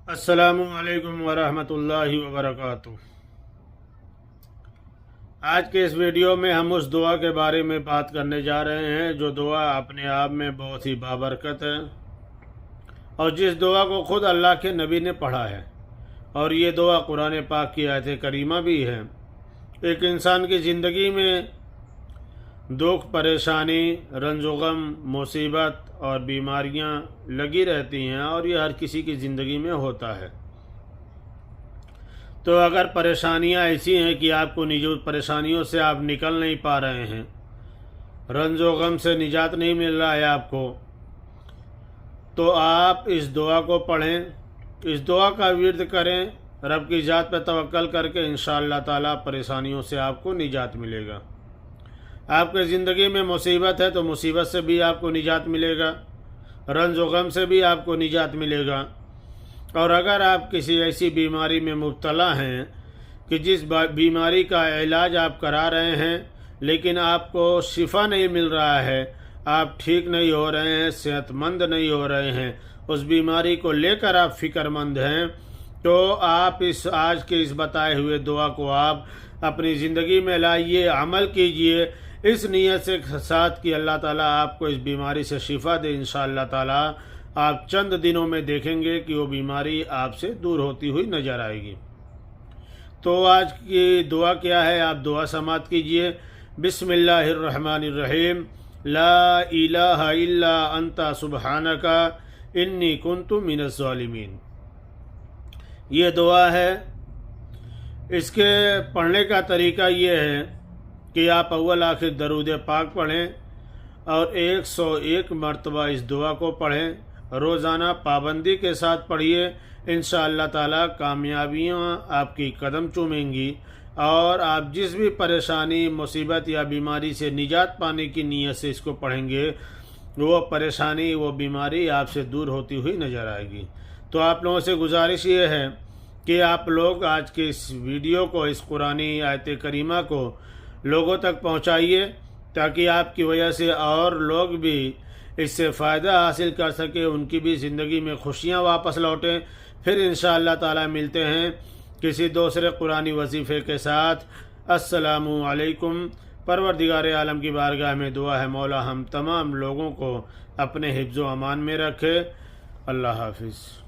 السلام علیکم ورحمۃ اللہ وبرکاتہ۔ آج کے اس ویڈیو میں ہم اس دعا کے بارے میں بات کرنے جا رہے ہیں جو دعا اپنے آپ میں بہت ہی بابرکت ہے اور جس دعا کو خود اللہ کے نبی نے پڑھا ہے، اور یہ دعا قرآن پاک کی آیت کریمہ بھی ہے۔ ایک انسان کی زندگی میں دکھ، پریشانی، رنج و غم، مصیبت اور بیماریاں لگی رہتی ہیں، اور یہ ہر کسی کی زندگی میں ہوتا ہے۔ تو اگر پریشانیاں ایسی ہیں کہ آپ کو پریشانیوں سے آپ نکل نہیں پا رہے ہیں، رنج و غم سے نجات نہیں مل رہا ہے آپ کو، تو آپ اس دعا کو پڑھیں، اس دعا کا ورد کریں، رب کی ذات پہ توکل کر کے انشاءاللہ تعالی پریشانیوں سے آپ کو نجات ملے گا۔ آپ کے زندگی میں مصیبت ہے تو مصیبت سے بھی آپ کو نجات ملے گا، رنج و غم سے بھی آپ کو نجات ملے گا۔ اور اگر آپ کسی ایسی بیماری میں مبتلا ہیں کہ جس بیماری کا علاج آپ کرا رہے ہیں لیکن آپ کو شفا نہیں مل رہا ہے، آپ ٹھیک نہیں ہو رہے ہیں، صحت مند نہیں ہو رہے ہیں، اس بیماری کو لے کر آپ فکر مند ہیں، تو آپ آج کے اس بتائے ہوئے دعا کو آپ اپنی زندگی میں لائیے، عمل کیجئے، اس نیت سے ساتھ کہ اللہ تعالیٰ آپ کو اس بیماری سے شفا دے۔ انشاءاللہ تعالیٰ آپ چند دنوں میں دیکھیں گے کہ وہ بیماری آپ سے دور ہوتی ہوئی نظر آئے گی۔ تو آج کی دعا کیا ہے، آپ دعا سماعت کیجئے۔ بسم اللہ الرحمن الرحیم۔ لا الہ الا انت سبحانک انی کنت من الظالمین۔ یہ دعا ہے، اس کے پڑھنے کا طریقہ یہ ہے کہ آپ اول آخر درود پاک پڑھیں اور 101 مرتبہ اس دعا کو پڑھیں، روزانہ پابندی کے ساتھ پڑھیے۔ انشاءاللہ تعالی کامیابیاں آپ کی قدم چومیں گی، اور آپ جس بھی پریشانی، مصیبت یا بیماری سے نجات پانے کی نیت سے اس کو پڑھیں گے، وہ پریشانی، وہ بیماری آپ سے دور ہوتی ہوئی نظر آئے گی۔ تو آپ لوگوں سے گزارش یہ ہے کہ آپ لوگ آج کے اس ویڈیو کو، اس قرآنی آیت کریمہ کو لوگوں تک پہنچائیے، تاکہ آپ کی وجہ سے اور لوگ بھی اس سے فائدہ حاصل کر سکیں، ان کی بھی زندگی میں خوشیاں واپس لوٹیں۔ پھر انشاءاللہ تعالی ملتے ہیں کسی دوسرے قرآنی وظیفے کے ساتھ۔ السلام علیکم۔ پروردگار عالم کی بارگاہ میں دعا ہے مولا ہم تمام لوگوں کو اپنے حفظ و امان میں رکھے۔ اللہ حافظ۔